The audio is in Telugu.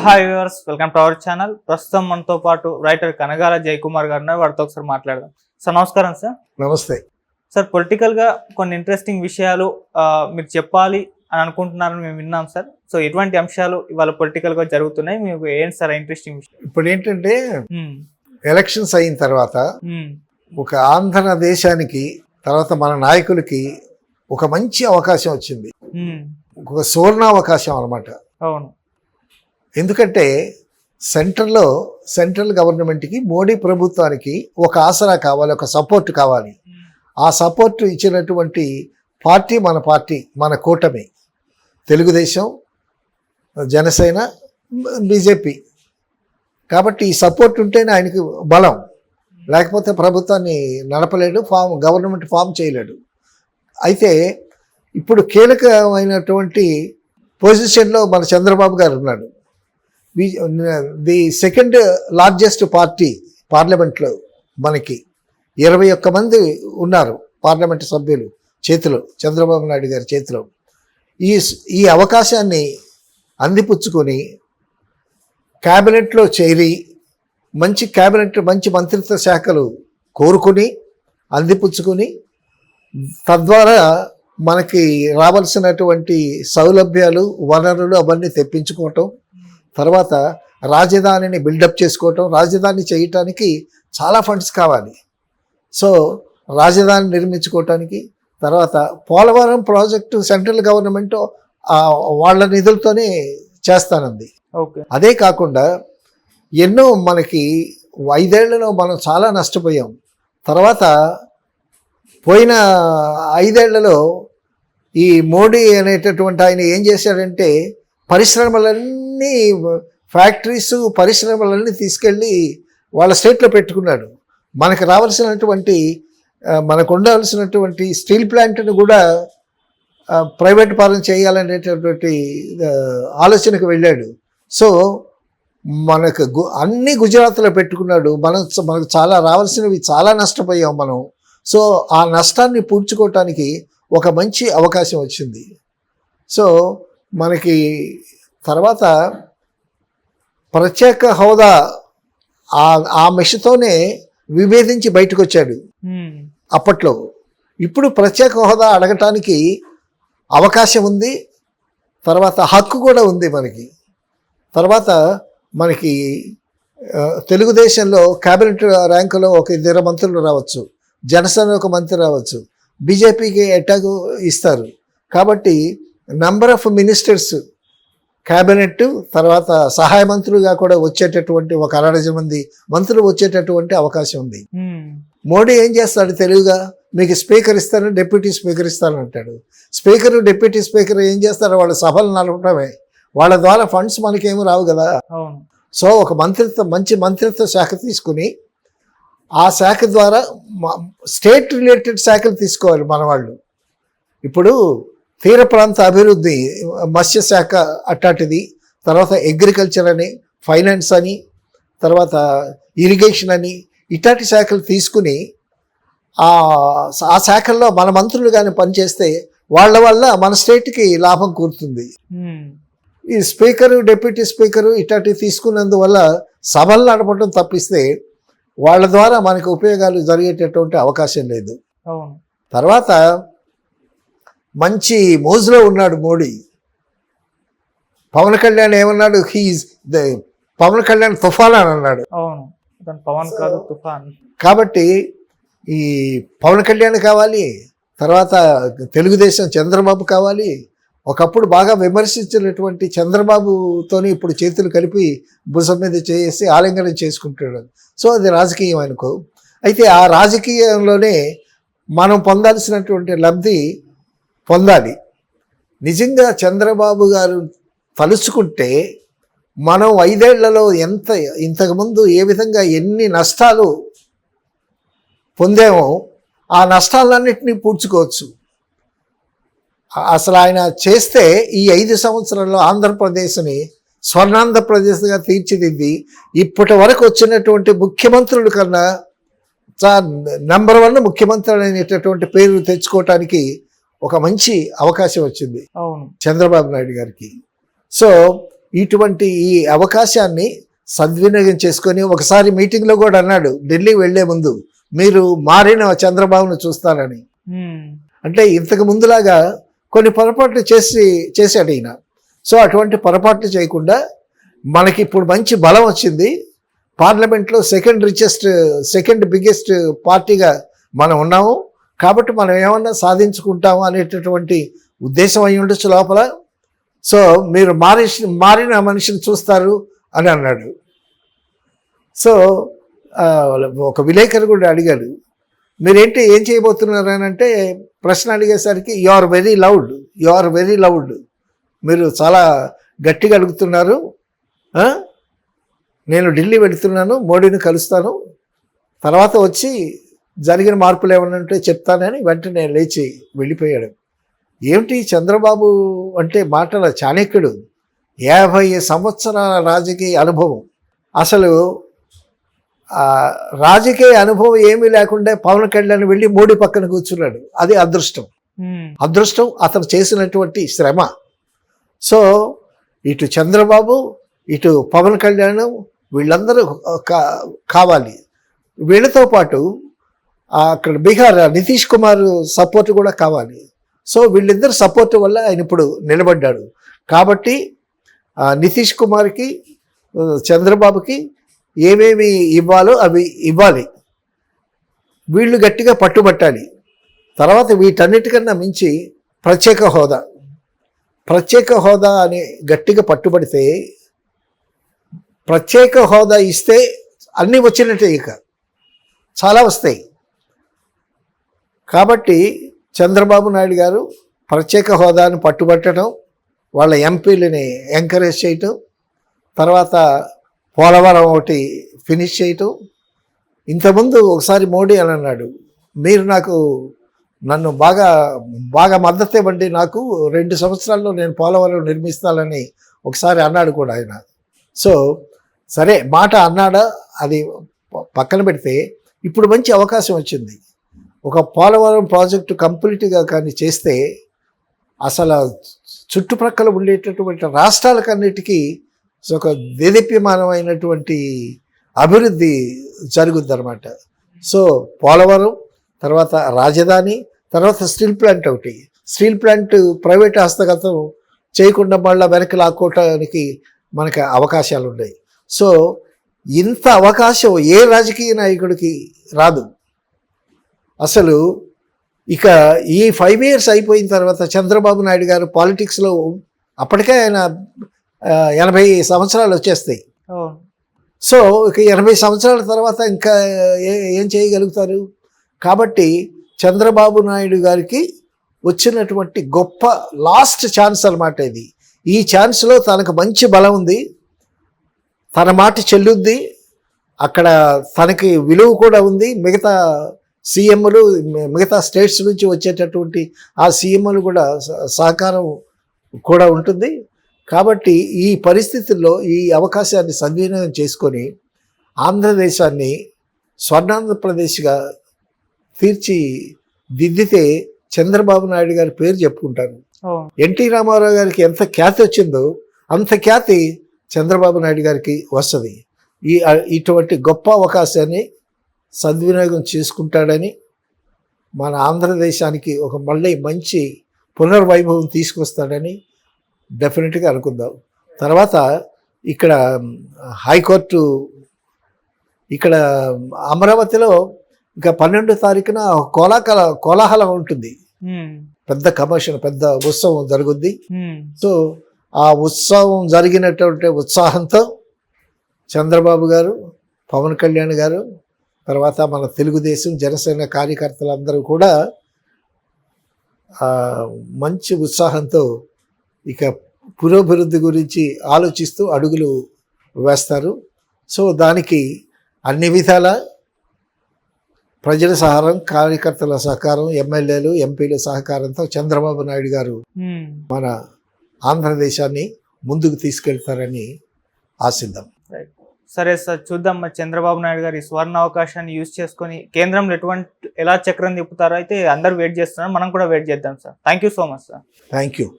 Hi viewers, welcome to our channel. ప్రస్తుతం మనతో పాటు రైటర్ కనగాల జయకుమార్ గారు ఉన్నారు. వారితో ఒకసారి మాట్లాడదాం. సార్ నమస్కారం. సార్ నమస్తే. సార్ పొలిటికల్గా కొన్ని ఇంట్రెస్టింగ్ విషయాలు మీరు చెప్పాలి అని అనుకుంటున్నారని మేము విన్నాం సార్. సో ఎటువంటి అంశాలు ఇవాళ పొలిటికల్గా జరుగుతున్నాయి, మీకు ఏంటి సార్ ఇంట్రెస్టింగ్ విషయం? ఇప్పుడు ఏంటంటే ఎలక్షన్స్ అయిన తర్వాత ఒక ఆంధ్రదేశానికి తర్వాత మన నాయకులకి ఒక మంచి అవకాశం వచ్చింది, ఒక సువర్ణావకాశం అన్నమాట. అవును. ఎందుకంటే సెంట్రల్ గవర్నమెంట్కి మోడీ ప్రభుత్వానికి ఒక ఆసరా కావాలి, ఒక సపోర్ట్ కావాలి. ఆ సపోర్ట్ ఇచ్చినటువంటి పార్టీ మన కూటమి, తెలుగుదేశం, జనసేన, బీజేపీ. కాబట్టి ఈ సపోర్ట్ ఉంటేనే ఆయనకి బలం, లేకపోతే ప్రభుత్వాన్ని నడపలేడు, గవర్నమెంట్ ఫామ్ చేయలేడు. అయితే ఇప్పుడు కీలకమైనటువంటి పొజిషన్లో మన చంద్రబాబు గారు ఉన్నాడు. ది సెకండ్ లార్జెస్ట్ పార్టీ పార్లమెంట్లో మనకి 21 మంది ఉన్నారు పార్లమెంటు సభ్యులు చేతిలో, చంద్రబాబు నాయుడు గారి చేతిలో. ఈ అవకాశాన్ని అందిపుచ్చుకొని క్యాబినెట్లో చేరి మంచి మంత్రిత్వ శాఖలు కోరుకుని అందిపుచ్చుకొని తద్వారా మనకి రావాల్సినటువంటి సౌలభ్యాలు, వనరులు అవన్నీ తెప్పించుకోవటం, తర్వాత రాజధానిని బిల్డప్ చేసుకోవటం. రాజధాని చేయటానికి చాలా ఫండ్స్ కావాలి. సో రాజధాని నిర్మించుకోవటానికి, తర్వాత పోలవరం ప్రాజెక్టు సెంట్రల్ గవర్నమెంట్ వాళ్ళ నిధులతోనే చేస్తానంది. అదే కాకుండా ఎన్నో మనకి 5 ఏళ్లలో మనం చాలా నష్టపోయాం. తర్వాత పోయిన 5 ఏళ్లలో ఈ మోడీ అనేటటువంటి ఆయన ఏం చేశాడంటే పరిశ్రమలన్నీ, పరిశ్రమలన్నీ తీసుకెళ్ళి వాళ్ళ స్టేట్లో పెట్టుకున్నాడు. మనకు రావాల్సినటువంటి, మనకు ఉండాల్సినటువంటి స్టీల్ ప్లాంట్ని కూడా ప్రైవేట్ పాలన చేయాలనేటటువంటి ఆలోచనకు వెళ్ళాడు. సో మనకు అన్ని గుజరాత్లో పెట్టుకున్నాడు. మనకు చాలా రావాల్సినవి చాలా నష్టపోయాం మనం. సో ఆ నష్టాన్ని పూడ్చుకోవటానికి ఒక మంచి అవకాశం వచ్చింది. సో మనకి తర్వాత ప్రత్యేక హోదా ఆ మెషతోనే విభేదించి బయటకు వచ్చాడు అప్పట్లో. ఇప్పుడు ప్రత్యేక హోదా అడగటానికి అవకాశం ఉంది, తర్వాత హక్కు కూడా ఉంది మనకి. తర్వాత మనకి తెలుగుదేశంలో క్యాబినెట్ ర్యాంకులో ఒక 2 మంత్రులు రావచ్చు, జనసేన ఒక మంత్రి రావచ్చు, బీజేపీకి ఎట్టాగు ఇస్తారు. కాబట్టి నంబర్ ఆఫ్ మినిస్టర్స్, క్యాబినెట్, తర్వాత సహాయ మంత్రులుగా కూడా వచ్చేటటువంటి ఒక 60 మంది మంత్రులు వచ్చేటటువంటి అవకాశం ఉంది. మోడీ ఏం చేస్తాడు తెలివిగా, మీకు స్పీకర్ ఇస్తాను, డిప్యూటీ స్పీకర్ ఇస్తాను అంటాడు. స్పీకరు, డిప్యూటీ స్పీకర్ ఏం చేస్తారు, వాళ్ళ సభలు నడపడమే. వాళ్ళ ద్వారా ఫండ్స్ మనకేమీ రావు కదా. సో ఒక మంచి మంత్రిత్వ శాఖ తీసుకుని ఆ శాఖ ద్వారా స్టేట్ రిలేటెడ్ శాఖలు తీసుకోవాలి మన వాళ్ళు. ఇప్పుడు తీర ప్రాంత అభివృద్ధి, మత్స్యశాఖ అట్లాంటిది, తర్వాత అగ్రికల్చర్ అని, ఫైనాన్స్ అని, తర్వాత ఇరిగేషన్ అని, ఇట్లాంటి శాఖలు తీసుకుని ఆ శాఖల్లో మన మంత్రులు కానీ పనిచేస్తే వాళ్ళ వల్ల మన స్టేట్కి లాభం కూరుతుంది. ఈ స్పీకరు, డిప్యూటీ స్పీకరు ఇట్లాంటివి తీసుకున్నందువల్ల సభలు నడపడం తప్పిస్తే వాళ్ళ ద్వారా మనకు ఉపయోగాలు జరిగేటటువంటి అవకాశం లేదు. తర్వాత మంచి మోజులో ఉన్నాడు మోడీ. పవన్ కళ్యాణ్ ఏమన్నాడు, పవన్ కళ్యాణ్ తుఫాన్ అని అన్నాడు. కాబట్టి ఈ పవన్ కళ్యాణ్ కావాలి, తర్వాత తెలుగుదేశం చంద్రబాబు కావాలి. ఒకప్పుడు బాగా విమర్శించినటువంటి చంద్రబాబుతోని ఇప్పుడు చేతులు కలిపి భుజం మీద చేసి ఆలింగనం చేసుకుంటాడు. సో అది రాజకీయం అనుకో. అయితే ఆ రాజకీయంలోనే మనం పొందాల్సినటువంటి లబ్ధి పొందాలి. నిజంగా చంద్రబాబు గారు తలుచుకుంటే మనం 5 ఏళ్లలో ఇంతకుముందు ఏ విధంగా ఎన్ని నష్టాలు పొందామో ఆ నష్టాలన్నింటినీ పూడ్చుకోవచ్చు. అసలు ఆయన చేస్తే ఈ 5 సంవత్సరాల్లో ఆంధ్రప్రదేశ్ని స్వర్ణాంధ్రప్రదేశ్గా తీర్చిదిద్ది ఇప్పటి వరకు వచ్చినటువంటి ముఖ్యమంత్రుల కన్నా నెంబర్ 1 ముఖ్యమంత్రి అనేటటువంటి పేరు తెచ్చుకోవటానికి ఒక మంచి అవకాశం వచ్చింది చంద్రబాబు నాయుడు గారికి. సో ఇటువంటి ఈ అవకాశాన్ని సద్వినియోగం చేసుకొని ఒకసారి మీటింగ్లో కూడా అన్నాడు, ఢిల్లీ వెళ్లే ముందు మీరు మారిన చంద్రబాబును చూస్తారని. అంటే ఇంతకు ముందులాగా కొన్ని పొరపాట్లు చేశాడు ఈయన. సో అటువంటి పొరపాట్లు చేయకుండా మనకి ఇప్పుడు మంచి బలం వచ్చింది. పార్లమెంట్లో సెకండ్ బిగ్గెస్ట్ పార్టీగా మనం ఉన్నాము. కాబట్టి మనం ఏమన్నా సాధించుకుంటాము అనేటటువంటి ఉద్దేశం అయి ఉండొచ్చు లోపల. సో మీరు మారిన మనిషిని చూస్తారు అని అన్నాడు. సో ఒక విలేకరు కూడా అడిగాడు, మీరేంటి ఏం చేయబోతున్నారు అని అంటే, ప్రశ్న అడిగేసరికి యు ఆర్ వెరీ లౌడ్, మీరు చాలా గట్టిగా అడుగుతున్నారు. నేను ఢిల్లీ వెళుతున్నాను, మోడీని కలుస్తాను, తర్వాత వచ్చి జరిగిన మార్పులు ఏమన్నా ఉంటే చెప్తానని వెంటనే లేచి వెళ్ళిపోయాడు. ఏమిటి చంద్రబాబు అంటే మాటల చాణక్యుడు, 50 సంవత్సరాల రాజకీయ అనుభవం. అసలు రాజకీయ అనుభవం ఏమీ లేకుండా పవన్ కళ్యాణ్ వెళ్ళి మోడీ పక్కన కూర్చున్నాడు. అది అదృష్టం అతను చేసినటువంటి శ్రమ. సో ఇటు చంద్రబాబు ఇటు పవన్ కళ్యాణ్ వీళ్ళందరూ కావాలి. వీళ్ళతో పాటు అక్కడ బీహార్ నితీష్ కుమార్ సపోర్ట్ కూడా కావాలి. సో వీళ్ళిద్దరు సపోర్ట్ వల్ల ఆయన ఇప్పుడు నిలబడ్డాడు. కాబట్టి నితీష్ కుమార్కి చంద్రబాబుకి ఏమేమి ఇవ్వాలో అవి ఇవ్వాలి. వీళ్ళు గట్టిగా పట్టుబట్టాలి. తర్వాత వీటన్నిటికన్నా మించి ప్రత్యేక హోదా అని గట్టిగా పట్టుబడితే, ప్రత్యేక హోదా ఇస్తే అన్నీ వచ్చినట్టే, ఇక చాలా వస్తాయి. కాబట్టి చంద్రబాబు నాయుడు గారు ప్రత్యేక హోదాను పట్టుబట్టడం, వాళ్ళ ఎంపీలని ఎంకరేజ్ చేయటం, తర్వాత పోలవరం ఒకటి ఫినిష్ చేయటం. ఇంతకుముందు ఒకసారి మోడీ అని అన్నాడు, మీరు నన్ను బాగా మద్దతు ఇవ్వండి, నాకు 2 సంవత్సరాల్లో నేను పోలవరం నిర్మిస్తానని ఒకసారి అన్నాడు కూడా ఆయన. సో సరే మాట అన్నాడా, అది పక్కన పెడితే ఇప్పుడు మంచి అవకాశం వచ్చింది. ఒక పోలవరం ప్రాజెక్టు కంప్లీట్గా కానీ చేస్తే అసలు చుట్టుప్రక్కల ఉండేటటువంటి రాష్ట్రాలకన్నిటికీ ఒక దేదీప్యమానమైనటువంటి అభివృద్ధి జరుగుద్ది అనమాట. సో పోలవరం, తర్వాత రాజధాని, తర్వాత స్టీల్ ప్లాంట్ ప్రైవేట్ హస్తగతం చేయకుండా మళ్ళీ వెనక్కి లాక్కోవటానికి మనకి అవకాశాలు ఉన్నాయి. సో ఇంత అవకాశం ఏ రాజకీయ నాయకుడికి రాదు. అసలు ఇక ఈ 5 years అయిపోయిన తర్వాత చంద్రబాబు నాయుడు గారు పాలిటిక్స్లో అప్పటికే ఆయన 80 సంవత్సరాలు వచ్చేస్తాయి. సో ఇక 80 సంవత్సరాల తర్వాత ఇంకా ఏం చేయగలుగుతారు? కాబట్టి చంద్రబాబు నాయుడు గారికి వచ్చినటువంటి గొప్ప లాస్ట్ ఛాన్స్ అన్నమాట ఇది. ఈ ఛాన్స్లో తనకు మంచి బలం ఉంది, తన మాట చెల్లుద్ది, అక్కడ తనకి విలువ కూడా ఉంది. మిగతా సీఎంలు, మిగతా స్టేట్స్ నుంచి వచ్చేటటువంటి ఆ సీఎంలు కూడా సహకారం కూడా ఉంటుంది. కాబట్టి ఈ పరిస్థితుల్లో ఈ అవకాశాన్ని సద్వినియోగం చేసుకొని ఆంధ్రదేశాన్ని స్వర్ణాంధ్రప్రదేశ్గా తీర్చిదిద్దితే చంద్రబాబు నాయుడు గారి పేరు చెప్పుకుంటారు. ఎన్టీ రామారావు గారికి ఎంత ఖ్యాతి వచ్చిందో అంత ఖ్యాతి చంద్రబాబు నాయుడు గారికి వస్తుంది. ఇటువంటి గొప్ప అవకాశాన్ని సద్వినియోగం చేసుకుంటాడని, మన ఆంధ్రదేశానికి ఒక మళ్ళీ మంచి పునర్వైభవం తీసుకొస్తాడని డెఫినెట్గా అనుకుందాం. తర్వాత ఇక్కడ హైకోర్టు ఇక్కడ అమరావతిలో ఇంకా 12వ తారీఖున కోలాహలం ఉంటుంది. పెద్ద కమర్షియల్, పెద్ద ఉత్సవం జరుగుద్ది. సో ఆ ఉత్సవం జరిగినటువంటి ఉత్సాహంతో చంద్రబాబు గారు, పవన్ కళ్యాణ్ గారు, తర్వాత మన తెలుగుదేశం జనసేన కార్యకర్తలందరూ కూడా మంచి ఉత్సాహంతో ఇక పురోభివృద్ధి గురించి ఆలోచిస్తూ అడుగులు వేస్తారు. సో దానికి అన్ని విధాల ప్రజల సహకారం, కార్యకర్తల సహకారం, ఎమ్మెల్యేలు, ఎంపీల సహకారంతో చంద్రబాబు నాయుడు గారు మన ఆంధ్రదేశాన్ని ముందుకు తీసుకెళ్తారని ఆశిద్దాం. సరే సార్, చూద్దాం మరి చంద్రబాబు నాయుడు గారు ఈ సువర్ణ అవకాశాన్ని యూజ్ చేసుకొని కేంద్రంలో ఎలా చక్రం తిప్పుతారో అయితే అందరూ వెయిట్ చేస్తున్నారు. మనం కూడా వెయిట్ చేద్దాం sir. Thank you so much sir. Thank you.